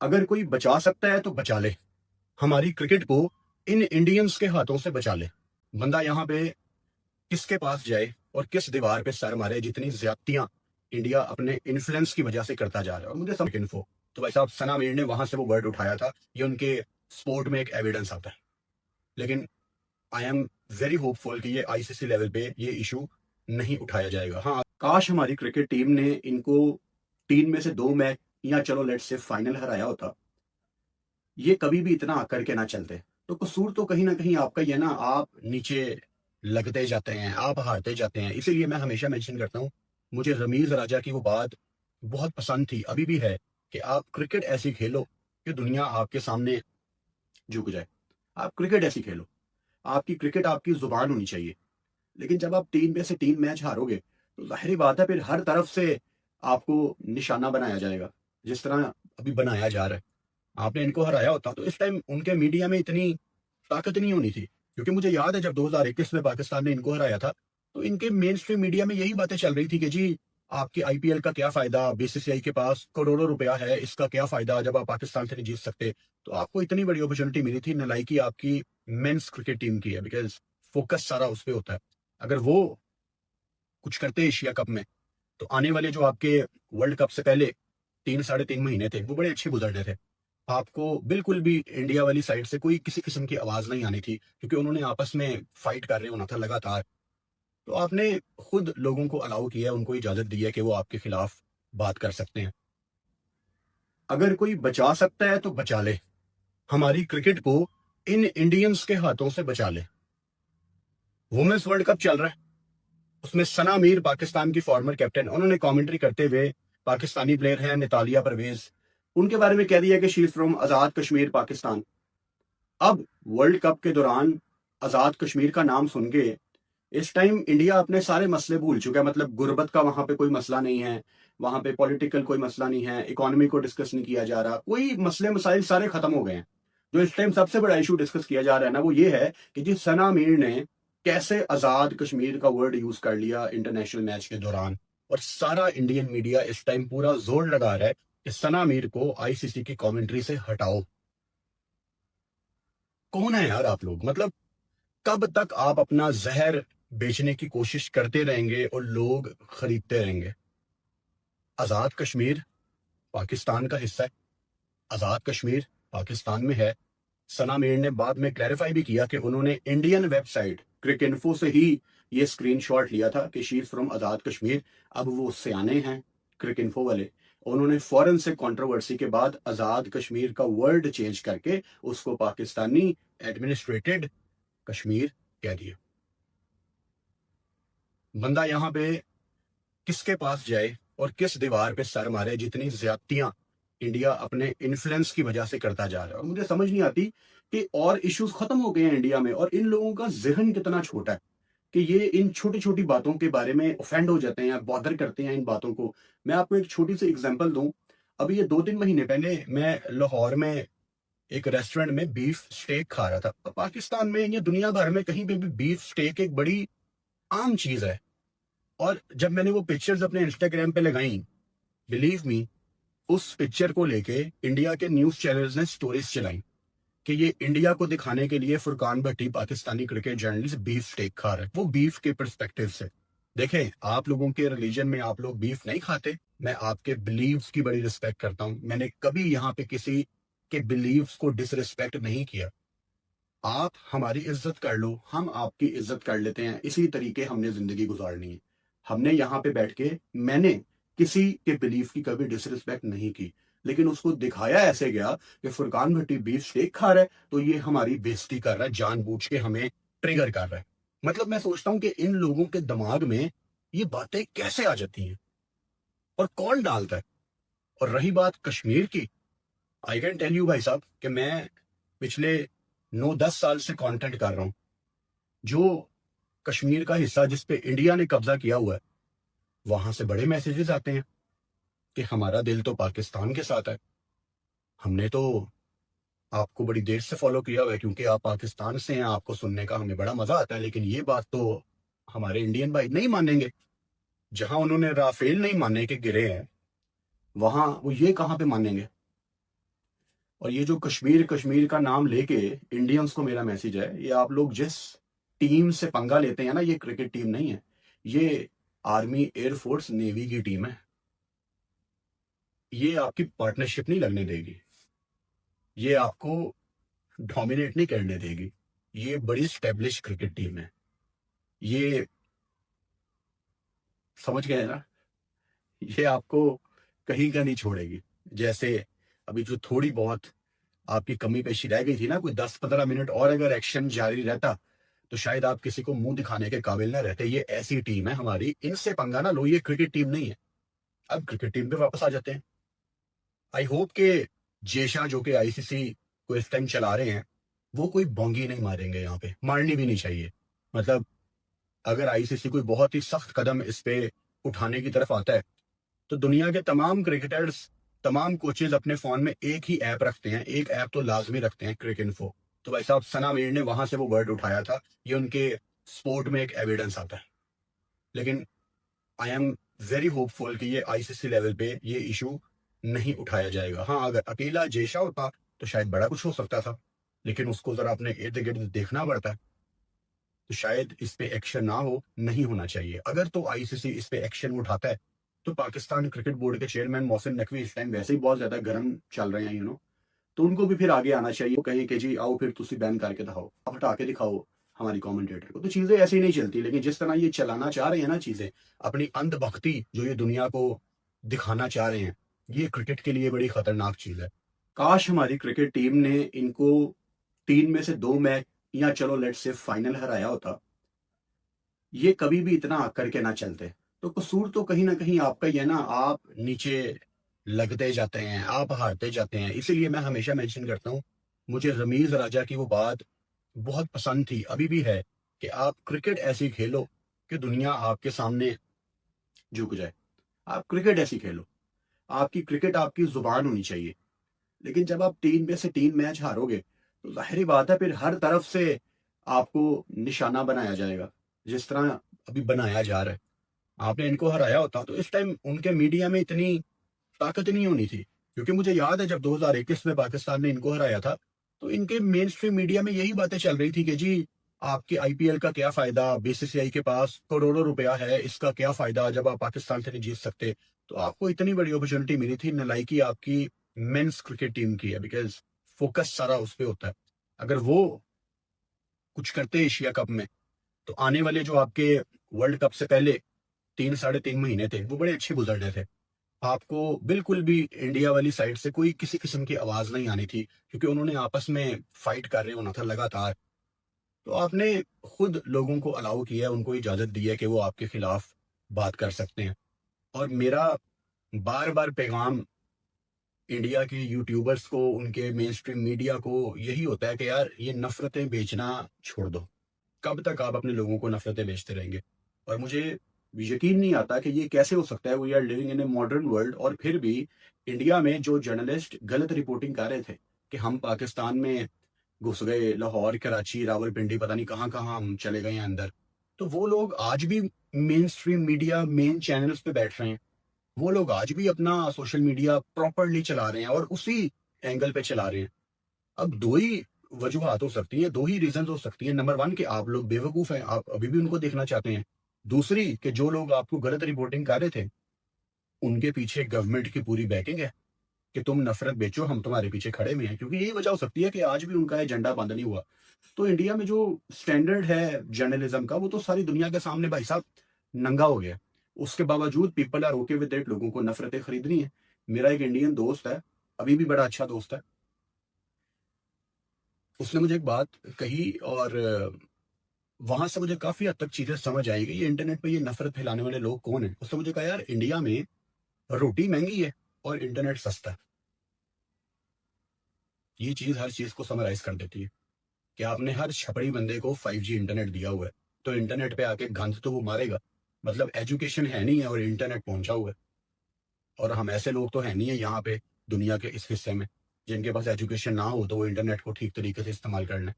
अगर कोई बचा सकता है तो बचा ले। हमारी क्रिकेट को इन इंडियंस के हाथों से बचा ले। बंदा यहाँ पे किसके पास जाए और किस दीवार पे सर मारे, जितनी ज्यादतियां इंडिया अपने इन्फ्लुएंस की वजह से करता जा रहा है। और मुझे समझ इन्फो तो भाई साहब सना मीर ने वहां से वो वर्ड उठाया था, ये उनके स्पोर्ट में एक एविडेंस आता है। लेकिन आई एम वेरी होपफुल कि ये आईसीसी लेवल पे ये इशू नहीं उठाया जाएगा। हाँ, काश हमारी क्रिकेट टीम ने इनको 3 में से 2 मैच या चलो लेट्स से फाइनल हराया होता, ये कभी भी इतना आकर के ना चलते। तो कसूर तो कहीं ना कहीं आपका ही है ना, आप नीचे लगते जाते हैं, आप हारते जाते हैं। इसीलिए मैं हमेशा मेंशन करता हूँ, मुझे रमीज राजा की वो बात बहुत पसंद थी, अभी भी है, कि आप क्रिकेट ऐसी खेलो कि दुनिया आपके सामने झुक जाए। आप क्रिकेट ऐसी खेलो, आपकी क्रिकेट आपकी जुबान होनी चाहिए। लेकिन जब आप 3 में से 3 मैच हारोगे तो जाहिर बात है फिर हर तरफ से आपको निशाना बनाया जाएगा, जिस तरह अभी बनाया जा रहा है। आपने इनको हराया होता तो इस टाइम उनके मीडिया में इतनी ताकत नहीं होनी थी, क्योंकि मुझे याद है जब 2021 में पाकिस्तान ने इनको हराया था तो इनके मेन स्ट्रीम मीडिया में यही बातें चल रही थी कि जी आपके आईपीएल का क्या फायदा, बीसीसीआई के पास करोड़ों रुपया है, इसका क्या फायदा जब आप पाकिस्तान से नहीं जीत सकते। तो आपको इतनी बड़ी अपॉर्चुनिटी मिली थी, नलायकी आपकी मेंस क्रिकेट टीम की है, बिकॉज फोकस सारा उस पर होता है। अगर वो कुछ करते एशिया कप में तो आने वाले जो आपके वर्ल्ड कप से पहले 3 साढ़े 3 महीने थे वो बड़े अच्छे गुजरने थे। आपको बिल्कुल भी इंडिया वाली साइड से कोई किसी किस्म की आवाज नहीं आनी थी, क्योंकि उन्होंने आपस में फाइट कर रहे होना था लगातार। तो आपने खुद लोगों को अलाउ किया, उनको इजाजत दी है कि वो आपके खिलाफ बात कर सकते हैं। अगर कोई बचा सकता है तो बचा ले। हमारी क्रिकेट को इन इंडियंस के हाथों से बचा ले। वुमेन्स वर्ल्ड कप चल रहा है, उसमें सना मीर पाकिस्तान की फॉर्मर कैप्टन, उन्होंने कमेंट्री करते हुए, पाकिस्तानी प्लेयर हैं नितालिया परवेज, उनके बारे में कह दिया कि शी इज फ्रॉम आजाद कश्मीर पाकिस्तान। अब वर्ल्ड कप के दौरान आजाद कश्मीर का नाम सुन के इस टाइम इंडिया अपने सारे मसले भूल चुका है। मतलब गुर्बत का वहां पे कोई मसला नहीं है, वहां पे पॉलिटिकल कोई मसला नहीं है, इकोनॉमी को डिस्कस नहीं किया जा रहा, कोई मसले मसाइल सारे खत्म हो गए हैं। जो इस टाइम सबसे बड़ा इशू डिस्कस किया जा रहा है ना, वो ये है कि जी सना मीर ने कैसे आजाद कश्मीर का वर्ड यूज कर लिया इंटरनेशनल मैच के दौरान। और सारा इंडियन मीडिया इस टाइम पूरा जोर लगा रहा है कि सना मीर को आईसीसी की कमेंट्री से हटाओ। कौन है यार आप लोग? मतलब कब तक आप अपना जहर बेचने की कोशिश करते रहेंगे और लोग खरीदते रहेंगे? आजाद कश्मीर पाकिस्तान का हिस्सा है, आजाद कश्मीर पाकिस्तान में है। सना मीर ने बाद में क्लैरिफाई भी किया कि उन्होंने इंडियन वेबसाइट क्रिकइन्फो से ही ये स्क्रीनशॉट लिया था कि शी इज फ्रॉम आजाद कश्मीर। अब वो सियाने हैं क्रिकइन्फो वाले, उन्होंने फौरन से कंट्रोवर्सी के बाद आजाद कश्मीर का वर्ड चेंज करके उसको पाकिस्तानी एडमिनिस्ट्रेटेड कश्मीर कह दिया। बंदा यहाँ पे किसके पास जाए और किस दीवार पे सर मारे, जितनी ज्यादतियां इंडिया अपने इन्फ्लुएंस की वजह से करता जा रहा है। और मुझे समझ नहीं आती कि और इश्यूज खत्म हो गए हैं इंडिया में और इन लोगों का जहन कितना छोटा है कि ये इन छोटी छोटी बातों के बारे में ऑफेंड हो जाते हैं, बॉदर करते हैं इन बातों को। मैं आपको एक छोटी सी एग्जांपल दूं। अभी ये 2-3 महीने पहले मैं लाहौर में एक रेस्टोरेंट में बीफ स्टेक खा रहा था। तो पाकिस्तान में या दुनिया भर में कहीं पे भी बीफ स्टेक एक बड़ी आम चीज है। और जब मैंने वो पिक्चर्स अपने इंस्टाग्राम पे लगाई, बिलीव मी, उस पिक्चर को लेके इंडिया के न्यूज चैनल्स ने स्टोरीज चलाई कि ये इंडिया को दिखाने के लिए Furqan Bhatti Pakistani cricket journalist beef steak खा रहे हैं, वो बीफ के परस्पेक्टिव से। देखें, आप लोगों के रिलीजन में आप लोग बीफ नहीं खाते, मैं आपके बिलीव्स की बड़ी रिस्पेक्ट करता हूं, मैंने कभी यहाँ पे किसी के बिलीव्स को डिसरिस्पेक्ट नहीं किया। आप हमारी इज्जत कर लो, हम आपकी इज्जत कर लेते हैं, इसी तरीके हमने जिंदगी गुजारनी है। हमने यहाँ पे बैठ के, मैंने किसी के बिलीफ की कभी डिसरिस्पेक्ट नहीं की, लेकिन उसको दिखाया ऐसे गया कि फुरकान भट्टी बीफ स्टेक खा रहा है तो ये हमारी बेइज्जती कर रहा है, जानबूझ के हमें ट्रिगर कर रहा है। मतलब मैं सोचता हूं कि इन लोगों के दिमाग में ये बातें कैसे आ जाती हैं और कौन डालता है। और रही बात कश्मीर की, आई कैन टेल यू भाई साहब कि मैं पिछले 9-10 साल से कंटेंट कर रहा हूं। जो कश्मीर का हिस्सा जिस पे इंडिया ने कब्जा किया हुआ है, वहां से बड़े मैसेजेस आते हैं कि हमारा दिल तो पाकिस्तान के साथ है। हमने तो आपको बड़ी देर से फॉलो किया हुआ है क्योंकि आप पाकिस्तान से हैं, आपको सुनने का हमें बड़ा मजा आता है, लेकिन ये बात तो हमारे इंडियन भाई नहीं मानेंगे। जहां उन्होंने राफेल नहीं माने के गिरे हैं, वहां वो ये कहां पे मानेंगे? और ये जो कश्मीर कश्मीर का नाम लेके इंडियंस को मेरा मैसेज है, ये आप लोग जिस टीम से पंगा लेते हैं ना, ये क्रिकेट टीम नहीं है, ये आर्मी, एयरफोर्स, नेवी की टीम है। ये आपकी पार्टनरशिप नहीं लगने देगी, ये आपको डोमिनेट नहीं करने देगी। ये बड़ी स्टेब्लिश क्रिकेट टीम है, ये समझ गए ना, ये आपको कहीं का नहीं छोड़ेगी। जैसे अभी जो थोड़ी बहुत आपकी कमी पेशी रह गई थी ना, कोई 10-15 मिनट और अगर एक्शन जारी रहता तो शायद आप किसी को मुंह दिखाने के काबिल ना रहते। ये ऐसी टीम है हमारी, इनसे पंगा ना लो, ये क्रिकेट टीम नहीं है। अब क्रिकेट टीम पे वापस आ जाते हैं। आई होप के जेशा जो कि आईसीसी को इस टाइम चला रहे हैं, वो कोई बोंगी नहीं मारेंगे, यहाँ पे मारनी भी नहीं चाहिए। मतलब अगर आईसीसी कोई बहुत ही सख्त कदम इस पे उठाने की तरफ आता है तो दुनिया के तमाम क्रिकेटर्स, तमाम कोचेज अपने फोन में एक ही ऐप रखते हैं, एक ऐप तो लाजमी रखते हैं, क्रिक इन्फो। तो भाई साहब सना मीर ने वहां से वो वर्ड उठाया था, ये उनके स्पोर्ट में एक एविडेंस आता है। लेकिन आई एम वेरी होपफुल कि ये आईसीसी लेवल पे ये इशू नहीं उठाया जाएगा। हाँ, अगर अकेला जेशा होता तो शायद बड़ा कुछ हो सकता था, लेकिन उसको जरा अपने इर्द गिर्द देखना पड़ता है, तो शायद इस पे एक्शन ना हो, नहीं होना चाहिए। अगर तो आईसीसी इस पे एक्शन उठाता है तो पाकिस्तान क्रिकेट बोर्ड के चेयरमैन मोहसिन नकवी इस टाइम वैसे ही बहुत ज्यादा गर्म चल रहे हैं, तो उनको भी फिर आगे आना चाहिए। वो कहें कि जी आओ फिर तुसी बैन करके दिखाओ, आप हटा के दिखाओ हमारी कमेंटेटर को। तो चीजें ऐसी नहीं चलती, लेकिन जिस तरह ये चलाना चाह रहे हैं ना चीजें, अपनी अंधभक्ति जो ये दुनिया को दिखाना चाह रहे हैं, ये क्रिकेट के लिए बड़ी खतरनाक चीज है। काश हमारी क्रिकेट टीम ने इनको 3 में से 2 मैच या चलो लेट्स से फाइनल हराया होता, ये कभी भी इतना आकर के ना चलते। तो कसूर तो कहीं ना कहीं आपका ही है ना, आप नीचे लगते जाते हैं, आप हारते जाते हैं। इसीलिए मैं हमेशा मेंशन करता हूँ, मुझे रमीज राजा की वो बात बहुत पसंद थी, अभी भी है, कि आप क्रिकेट ऐसी खेलो कि दुनिया आपके सामने झुक जाए। आप क्रिकेट ऐसी खेलो, आपकी क्रिकेट आपकी जुबान होनी चाहिए। लेकिन जब आप 3 में से 3 मैच हारोगे तो जाहिर बात है फिर हर तरफ से आपको निशाना बनाया जाएगा, जिस तरह अभी बनाया जा रहा है। आपने इनको हराया होता तो इस टाइम उनके मीडिया में इतनी ताकत नहीं होनी थी, क्योंकि मुझे याद है जब 2021 में पाकिस्तान ने इनको हराया था तो इनके मेन स्ट्रीम मीडिया में यही बातें चल रही थी कि जी आपके आईपीएल का क्या फायदा, बीसीसीआई के पास करोड़ों रुपया है, इसका क्या फायदा जब आप पाकिस्तान से नहीं जीत सकते। तो आपको इतनी बड़ी अपॉर्चुनिटी मिली थी, नलायकी आपकी मेंस क्रिकेट टीम की है, बिकॉज फोकस सारा उस पर होता है। अगर वो कुछ करते एशिया कप में तो आने वाले जो आपके वर्ल्ड कप से पहले 3-3.5 महीने थे वो बड़े अच्छे गुजरने थे। आपको बिल्कुल भी इंडिया वाली साइड से कोई किसी किस्म की आवाज नहीं आनी थी, क्योंकि उन्होंने आपस में फाइट कर रहे होना था लगातार। तो आपने खुद लोगों को अलाउ किया, उनको इजाजत दी है कि वो आपके खिलाफ बात कर सकते हैं। और मेरा बार बार पैगाम इंडिया के यूट्यूबर्स को, उनके मेन स्ट्रीम मीडिया को यही होता है कि यार ये नफरतें बेचना छोड़ दो। कब तक आप अपने लोगों को नफरतें बेचते रहेंगे? और मुझे यकीन नहीं आता कि ये कैसे हो सकता है। We are living in a modern world और फिर भी इंडिया में जो जर्नलिस्ट गलत रिपोर्टिंग कर रहे थे कि हम पाकिस्तान में घुस गए, लाहौर, कराची, रावलपिंडी, पता नहीं कहाँ कहाँ हम चले गए हैं अंदर, तो वो लोग आज भी main stream media, main channels पे बैठ रहे हैं। वो लोग आज भी अपना सोशल मीडिया प्रॉपरली चला रहे हैं और उसी एंगल पे चला रहे हैं। अब दो ही वजूहत हो सकती हैं, दो ही रीजन हो सकती हैं। नंबर 1 कि आप लोग बेवकूफ हैं, आप अभी भी उनको देखना चाहते हैं। दूसरी कि जो लोग आपको गलत रिपोर्टिंग कर रहे थे उनके पीछे गवर्नमेंट की पूरी बैकिंग है कि तुम नफरत बेचो, हम तुम्हारे पीछे खड़े में हैं। क्योंकि यही वजह हो सकती है कि आज भी उनका एजेंडा बंद नहीं हुआ। तो इंडिया में जो स्टैंडर्ड है जर्नलिज्म का, वो तो सारी दुनिया के सामने भाई साहब नंगा हो गया। उसके बावजूद people are okay with it, लोगों को नफरतें खरीदनी है। मेरा एक इंडियन दोस्त है, अभी भी बड़ा अच्छा दोस्त है, उसने मुझे एक बात कही और वहां से मुझे काफी हद तक चीजें समझ आई कि ये इंटरनेट पे ये नफरत फैलाने वाले लोग कौन है। उसने मुझे कहा यार इंडिया में रोटी महंगी है और इंटरनेट सस्ता है। ये चीज हर चीज को समराइज कर देती है कि आपने हर छपड़ी बंदे को 5G इंटरनेट दिया हुआ है तो इंटरनेट पे आके गंद तो वो मारेगा। मतलब एजुकेशन है नहीं है और इंटरनेट पहुंचा हुआ है। और हम ऐसे लोग तो है नहीं है यहाँ पे दुनिया के इस हिस्से में जिनके पास एजुकेशन ना हो तो वो इंटरनेट को ठीक तरीके से इस्तेमाल कर लें।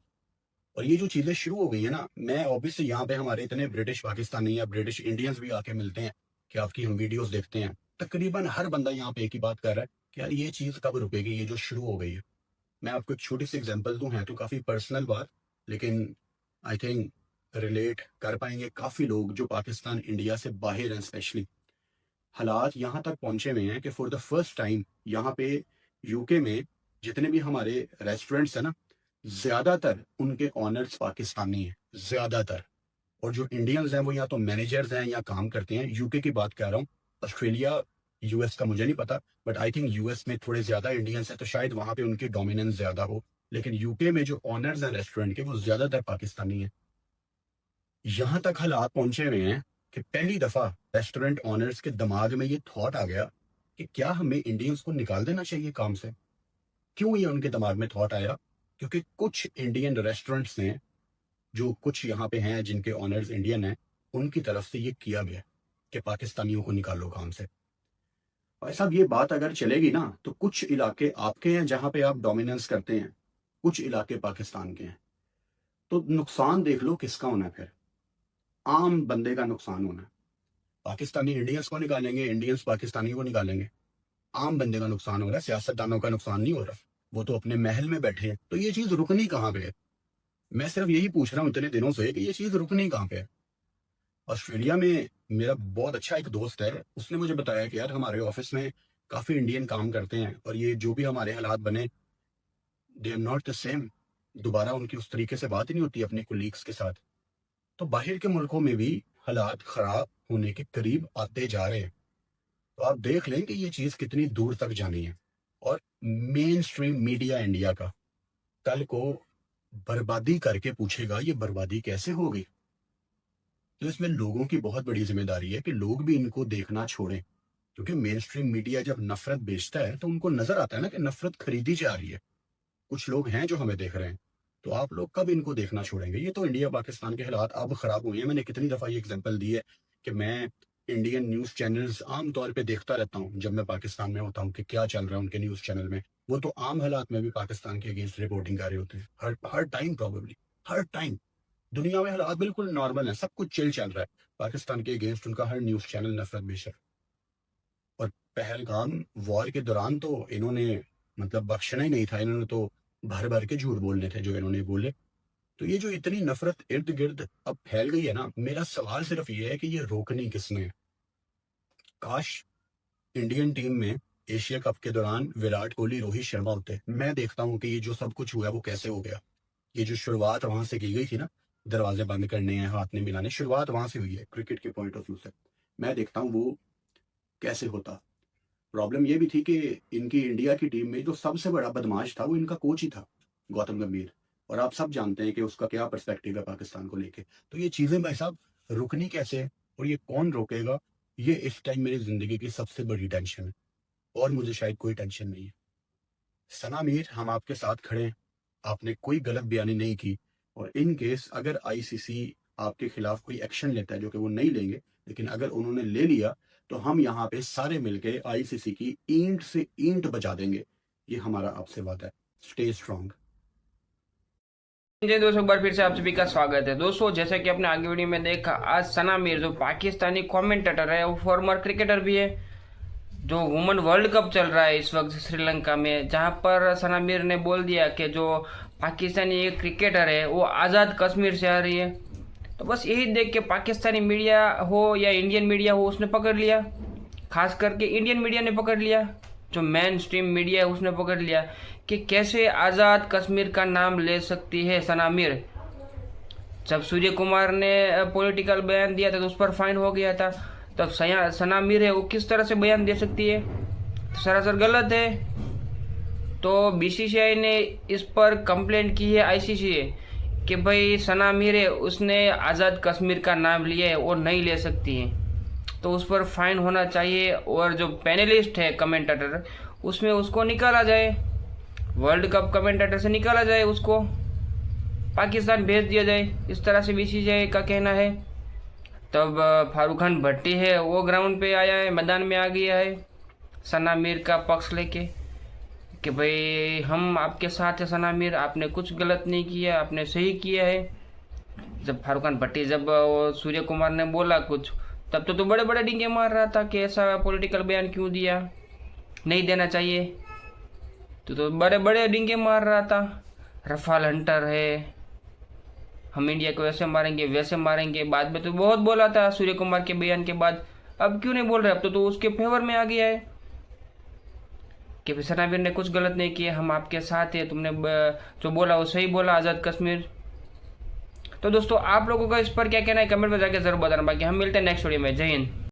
और ये जो चीजें शुरू हो गई है ना, मैं ऑब्वियसली यहाँ पे हमारे इतने ब्रिटिश पाकिस्तानी या ब्रिटिश इंडियंस भी आके मिलते हैं कि आपकी हम वीडियोस देखते हैं, तकरीबन हर बंदा यहाँ पे एक ही बात कर रहा है कि यार ये चीज कब रुकेगी, ये जो शुरू हो गई है। मैं आपको एक छोटी सी एग्जांपल दूं, है तो काफ़ी पर्सनल बात, लेकिन आई थिंक रिलेट कर पाएंगे काफ़ी लोग जो पाकिस्तान इंडिया से बाहर हैं। स्पेशली हालात यहाँ तक पहुंचे हुए हैं कि फॉर द फर्स्ट टाइम यहाँ पे यूके में जितने भी हमारे रेस्टोरेंट्स हैं ना, ज़्यादातर उनके ऑनर्स पाकिस्तानी हैं, ज़्यादातर। और जो इंडियंस हैं वो या तो मैनेजर्स हैं या काम करते हैं। यूके की बात कर रहा हूँ, ऑस्ट्रेलिया यूएस का मुझे नहीं पता, बट आई थिंक यूएस में थोड़े ज्यादा इंडियंस हैं तो शायद वहां पे उनकी डोमिनेंस ज्यादा हो। लेकिन यूके में जो ऑनर्स हैं रेस्टोरेंट के वो ज्यादातर पाकिस्तानी हैं। यहां तक हालात पहुंचे हुए हैं कि पहली दफा रेस्टोरेंट ऑनर्स के दिमाग में ये थॉट आ गया कि क्या हमें इंडियंस को निकाल देना चाहिए काम से। क्यों ये उनके दिमाग में थॉट आया? क्योंकि कुछ इंडियन रेस्टोरेंट्स ने, जो कुछ यहाँ पे हैं जिनके ऑनर्स इंडियन हैं, उनकी तरफ से ये किया गया कि पाकिस्तानियों को निकालो काम से। भाई साहब, ये बात अगर चलेगी ना तो कुछ इलाके आपके हैं जहां पे आप डोमिनेंस करते हैं, कुछ इलाके पाकिस्तान के हैं, तो नुकसान देख लो किसका होना है फिर। आम बंदे का नुकसान होना है। पाकिस्तानी इंडियंस को निकालेंगे, इंडियंस पाकिस्तानी को निकालेंगे, आम बंदे का नुकसान हो रहा है, सियासतदानों का नुकसान नहीं हो रहा। वो तो अपने महल में बैठे हैं। तो ये चीज रुकनी कहाँ पे है? मैं सिर्फ यही पूछ रहा हूँ इतने दिनों से कि ये चीज रुकनी कहाँ पे है। ऑस्ट्रेलिया में मेरा बहुत अच्छा एक दोस्त है, उसने मुझे बताया कि यार हमारे ऑफिस में काफी इंडियन काम करते हैं और ये जो भी हमारे हालात बने, they are not the same. दोबारा उनकी उस तरीके से बात ही नहीं होती अपने कोलीग्स के साथ। तो बाहर के मुल्कों में भी हालात खराब होने के करीब आते जा रहे हैं। तो आप देख लें कि ये चीज कितनी दूर तक जानी है। और मेन स्ट्रीम मीडिया इंडिया का कल को बर्बादी करके पूछेगा ये बर्बादी कैसे होगी। तो इसमें लोगों की बहुत बड़ी जिम्मेदारी है कि लोग भी इनको देखना छोड़ें। क्योंकि मेन स्ट्रीम मीडिया जब नफरत बेचता है तो उनको नजर आता है ना कि नफरत खरीदी जा रही है। कुछ लोग हैं जो हमें देख रहे हैं, तो आप लोग कब इनको देखना छोड़ेंगे? ये तो इंडिया पाकिस्तान के हालात अब खराब हुए हैं। मैंने कितनी दफा ये एग्जांपल दी है कि मैं इंडियन न्यूज चैनल्स आम तौर पे देखता रहता हूँ जब मैं पाकिस्तान में होता हूँ कि क्या चल रहा है उनके न्यूज चैनल में। वो तो आम हालात में भी पाकिस्तान के अगेंस्ट रिपोर्टिंग कर रहे होते हैं, हर हर टाइम, प्रॉबेबली हर टाइम। दुनिया में हालात बिल्कुल नॉर्मल है, सब कुछ चिल चल रहा है, पाकिस्तान के अगेंस्ट उनका हर न्यूज चैनल नफरत बेच रहा है। और पहलगाम वॉर के दौरान तो इन्होंने मतलब बख्शना ही नहीं था, इन्होंने तो भर भर के झूठ बोलने थे जो इन्होंने बोले। तो ये जो इतनी नफरत इर्द गिर्द अब फैल गई है ना, मेरा सवाल सिर्फ ये है कि ये रोकनी किसने है? काश इंडियन टीम में एशिया कप के दौरान विराट कोहली, रोहित शर्मा होते। मैं देखता हूँ कि ये जो सब कुछ हुआ वो कैसे हो गया। ये जो शुरुआत वहां से की गई थी ना, दरवाजे बंद करने हैं, हाथ नहीं मिलाने, शुरुआत वहां से हुई है क्रिकेट के पॉइंट ऑफ व्यू से। मैं देखता हूँ वो कैसे होता। प्रॉब्लम ये भी थी कि इनकी इंडिया की टीम में जो सबसे बड़ा बदमाश था वो इनका कोच ही था, गौतम गंभीर। और आप सब जानते हैं कि उसका क्या पर्सपेक्टिव है पाकिस्तान को लेके। तो ये चीजें भाई साहब रुकनी कैसे है और ये कौन रोकेगा? ये इस टाइम मेरी जिंदगी की सबसे बड़ी टेंशन है, और मुझे शायद कोई टेंशन नहीं है। सना मीर, हम आपके साथ खड़े हैं, आपने कोई गलत बयानी नहीं की। और इन केस अगर आईसीसी आपके खिलाफ कोई एक्शन लेता है, जो कि वो नहीं लेंगे, लेकिन अगर उन्होंने ले लिया तो हम यहाँ पे सारे मिलके आईसीसी की ईंट से ईंट बजा देंगे। ये हमारा आपसे वादा है। Stay strong. जय दोस्तों, एक बार फिर से आप सभी का स्वागत है। दोस्तों, जैसे कि आपने आगे वीडियो में देखा, आज सना मीर जो पाकिस्तानी कमेंटेटर है, वो फॉर्मर क्रिकेटर भी है। जो वुमेन वर्ल्ड कप चल रहा है इस वक्त श्रीलंका में, जहां पर सना मीर ने बोल दिया कि जो पाकिस्तानी एक क्रिकेटर है वो आज़ाद कश्मीर से आ रही है। तो बस यही देख के पाकिस्तानी मीडिया हो या इंडियन मीडिया हो, उसने पकड़ लिया। खास करके इंडियन मीडिया ने पकड़ लिया, जो मेन स्ट्रीम मीडिया है उसने पकड़ लिया कि कैसे आज़ाद कश्मीर का नाम ले सकती है सना मीर। जब सूर्य कुमार ने पॉलिटिकल बयान दिया था तो उस पर फाइन हो गया था। तब सना मीर है वो किस तरह से बयान दे सकती है? तो सरासर गलत है। तो बीसीसीआई ने इस पर कंप्लेंट की है आईसीसी कि भाई सना मीर है उसने आज़ाद कश्मीर का नाम लिया है, वो नहीं ले सकती है, तो उस पर फाइन होना चाहिए। और जो पैनलिस्ट है कमेंटेटर, उसमें उसको निकाला जाए, वर्ल्ड कप कमेंटेटर से निकाला जाए, उसको पाकिस्तान भेज दिया जाए, इस तरह से बीसीसीआई का कहना है। तब फारूक खान भट्टी है वो ग्राउंड पे आया है, मैदान में आ गया है सना मीर का पक्ष लेके कि भाई हम आपके साथ है सना मीर, आपने कुछ गलत नहीं किया, आपने सही किया है। जब फारूक खान भट्टी, जब वो सूर्य कुमार ने बोला कुछ, तब तो बड़े बड़े डींगे मार रहा था कि ऐसा पॉलिटिकल बयान क्यों दिया, नहीं देना चाहिए। तो बड़े बड़े डिंगे मार रहा था, रफाल हंटर है, हम इंडिया को ऐसे मारेंगे वैसे मारेंगे। बाद में तो बहुत बोला था सूर्य कुमार के बयान के बाद, अब क्यों नहीं बोल रहे? अब तो उसके फेवर में आ गया है कि सनावीर ने कुछ गलत नहीं किया, हम आपके साथ है, तुमने जो बोला वो सही बोला, आज़ाद कश्मीर। तो दोस्तों आप लोगों का इस पर क्या कहना है कमेंट में जाके जरूर बताना। बाकी हम मिलते हैं नेक्स्ट वीडियो में। जय हिंद।